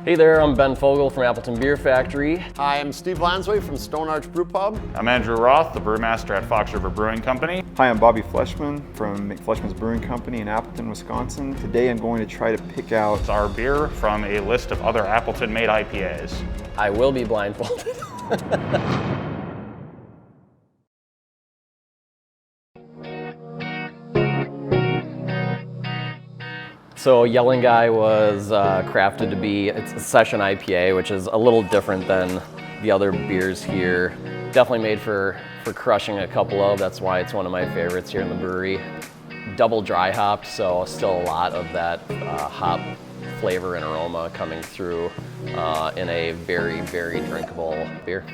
Hey there, I'm Ben Fogel from Appleton Beer Factory. Hi, I'm Steve Lansway from Stone Arch Brewpub. I'm Andrew Roth, the brewmaster at Fox River Brewing Company. Hi, I'm McFleshman from McFleshman's Brewing Company in Appleton, Wisconsin. Today I'm going to try to pick out Our beer from a list of other Appleton-made IPAs. I will be blindfolded. So Yelling Guy was crafted to be, it's a session IPA, which is a little different than the other beers here. Definitely made for crushing a couple of, that's why it's one of my favorites here in the brewery. Double dry hopped, so still a lot of that hop flavor and aroma coming through in a very, very drinkable beer.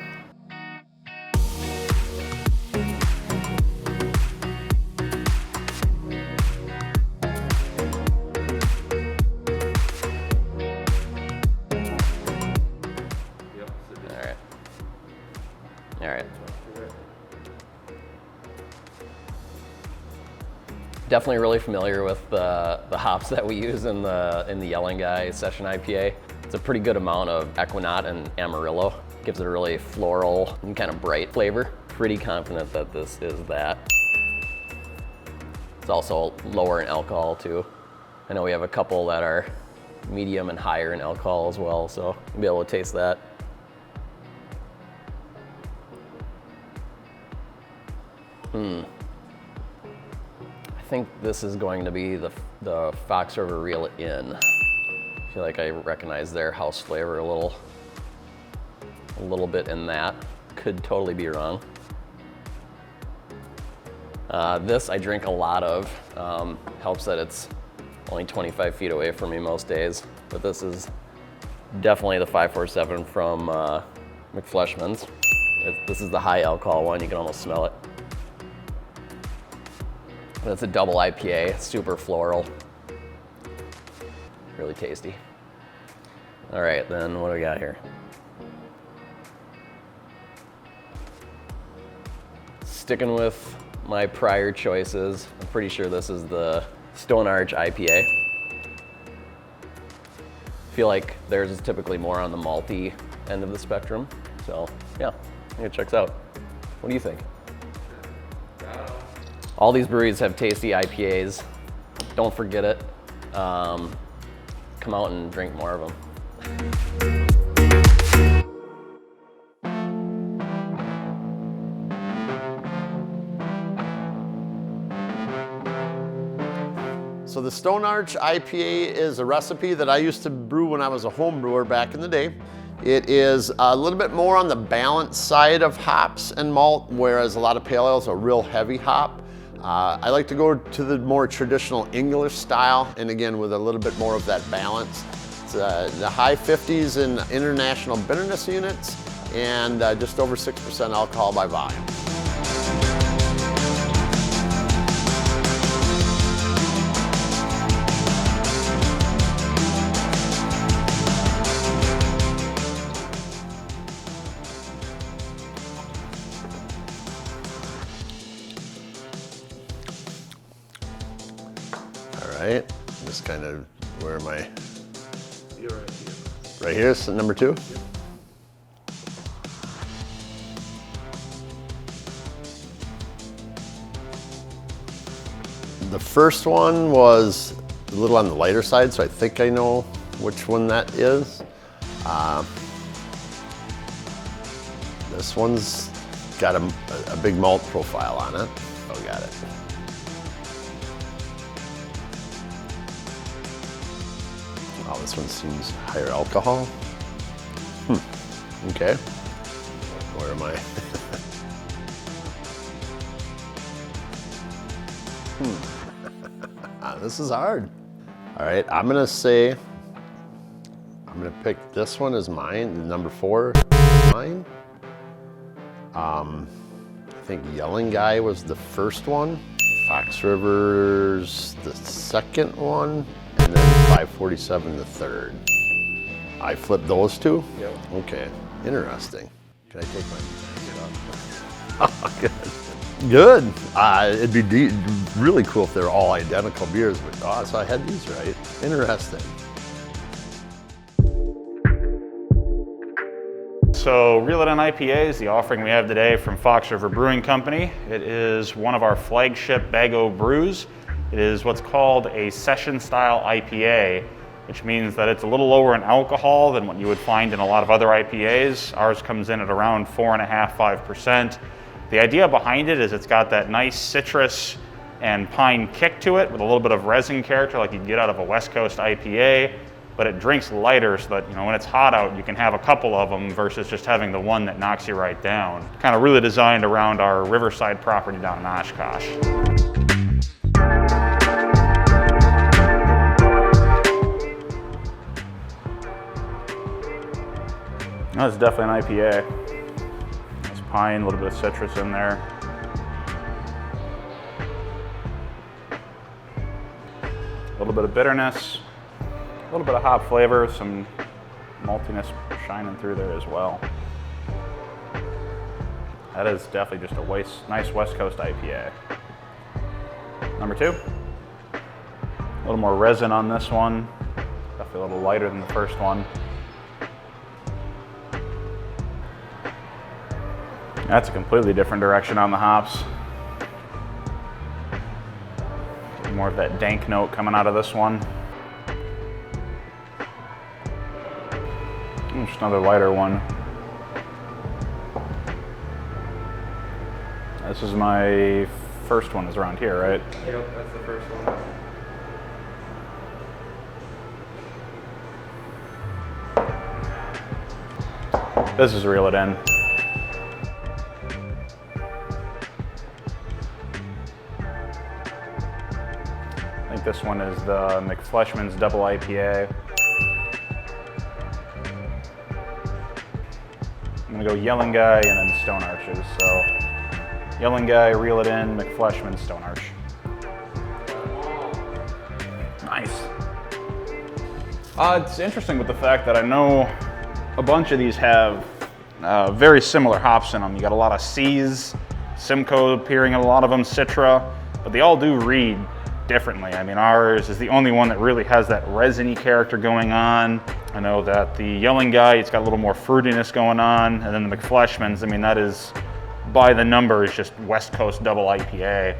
All right. Definitely really familiar with the hops that we use in the Yelling Guy Session IPA. It's a pretty good amount of Equinot and Amarillo. Gives it a really floral and kind of bright flavor. Pretty confident that this is that. It's also lower in alcohol too. I know we have a couple that are medium and higher in alcohol as well, so you'll be able to taste that. I think this is going to be the Fox River Reel In. I feel like I recognize their house flavor a little bit in that. Could totally be wrong. This I drink a lot of. Helps that it's only 25 feet away from me most days. But this is definitely the 547 from McFleshman's. This is the high alcohol one, you can almost smell it. It's a double IPA, super floral. Really tasty. All right, then what do we got here? Sticking with my prior choices, I'm pretty sure this is the Stone Arch IPA. Feel like theirs is typically more on the malty end of the spectrum. So yeah, I think it checks out. What do you think? All these breweries have tasty IPAs. Don't forget it. Come out and drink more of them. So the Stone Arch IPA is a recipe that I used to brew when I was a home brewer back in the day. It is a little bit more on the balanced side of hops and malt, whereas a lot of pale ales are real heavy hop. I like to go to the more traditional English style, and again with a little bit more of that balance. It's the high 50s in international bitterness units and just over 6% alcohol by volume. Right, just kind of, where am I? You're right here. Right here, so number 2? Yep. The first one was a little on the lighter side, so I think I know which one that is. This one's got a big malt profile on it. Oh, got it. Oh, this one seems higher alcohol. Okay. Where am I? This is hard. All right, I'm gonna pick this one as mine. Number 4 is mine. I think Yelling Guy was the first one. Fox River's the second one. And then 547 the third. I flipped those two? Yep. Okay, interesting. Can I take my Oh, good. Good. It'd be really cool if they're all identical beers, but so I had these right. Interesting. So Reel It In IPA is the offering we have today from Fox River Brewing Company. It is one of our flagship bag-o brews. It is what's called a session style IPA, which means that it's a little lower in alcohol than what you would find in a lot of other IPAs. Ours comes in at around 4.5–5%. The idea behind it is it's got that nice citrus and pine kick to it with a little bit of resin character like you'd get out of a West Coast IPA, but it drinks lighter so that, when it's hot out, you can have a couple of them versus just having the one that knocks you right down. Kind of really designed around our Riverside property down in Oshkosh. That's definitely an IPA. There's pine, a little bit of citrus in there. A little bit of bitterness, a little bit of hop flavor, some maltiness shining through there as well. That is definitely just a nice West Coast IPA. Number 2, a little more resin on this one. Definitely a little lighter than the first one. That's a completely different direction on the hops. More of that dank note coming out of this one. Just another lighter one. This is my first one is around here, right? Yep, that's the first one. This is Reel It In. I think this one is the McFleshman's Double IPA. I'm gonna go Yelling Guy and then Stone Arches. So Yelling Guy, Reel It In, McFleshman, Stone Arch. Nice. It's interesting with the fact that I know a bunch of these have very similar hops in them. You got a lot of C's, Simcoe appearing in a lot of them, Citra, but they all do read differently. I mean, ours is the only one that really has that resiny character going on. I know that the Yelling Guy, it's got a little more fruitiness going on, and then the McFleshman's, I mean, that is by the numbers just West Coast Double IPA,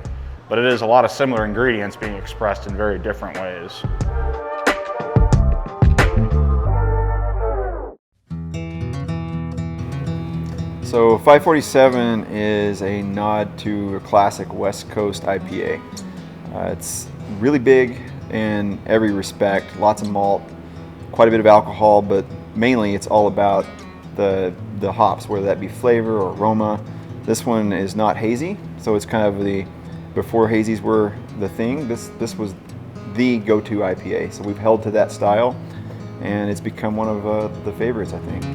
but it is a lot of similar ingredients being expressed in very different ways. So 547 is a nod to a classic West Coast IPA. It's really big in every respect, lots of malt, quite a bit of alcohol, but mainly it's all about the hops, whether that be flavor or aroma. This one is not hazy, so it's kind of before hazies were the thing, this was the go-to IPA. So we've held to that style, and it's become one of the favorites, I think.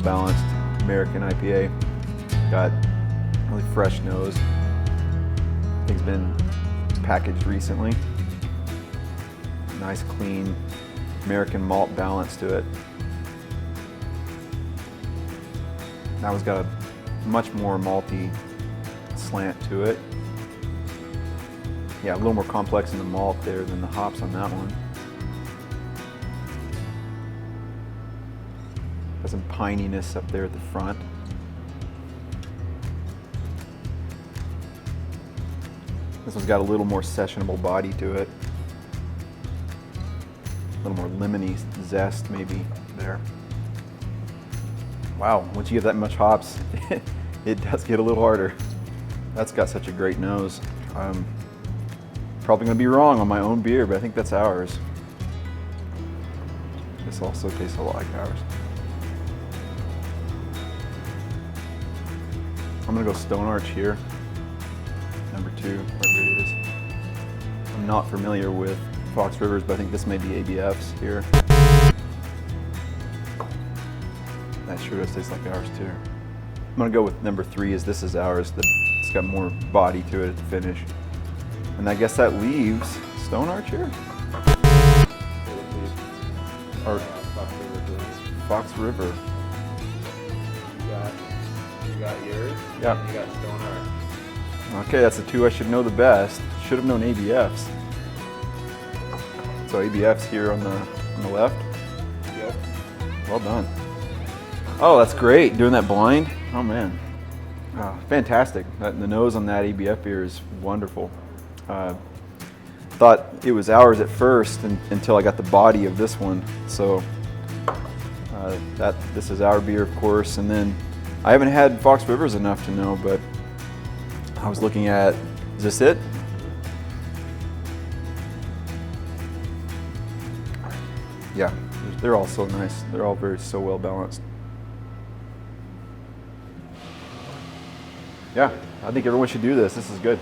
Balanced American IPA. Got really fresh nose. Things been packaged recently. Nice clean American malt balance to it. That one's got a much more malty slant to it. Yeah, a little more complex in the malt there than the hops on that one. Got some pininess up there at the front. This one's got a little more sessionable body to it. A little more lemony zest maybe there. Wow, once you give that much hops, it does get a little harder. That's got such a great nose. I'm probably gonna be wrong on my own beer, but I think that's ours. This also tastes a lot like ours. I'm gonna go Stone Arch here, number 2, wherever it is. I'm not familiar with Fox Rivers, but I think this may be ABF's here. That sure does taste like ours too. I'm gonna go with number 3, as this is ours. It's got more body to it at the finish. And I guess that leaves Stone Arch here? Or Fox River Blues. Fox River. You got yours. Yep. And you got Stone Arch. Okay, that's the two I should know the best. Should have known ABFs. So ABFs here on the left. Yep. Well done. Oh, that's great. Doing that blind. Oh man. Oh, fantastic. The nose on that ABF beer is wonderful. Thought it was ours at first until I got the body of this one. So this is our beer, of course. And then I haven't had Fox Rivers enough to know, but I was looking at, is this it? Yeah, they're all so nice. They're all so well balanced. Yeah, I think everyone should do this. This is good.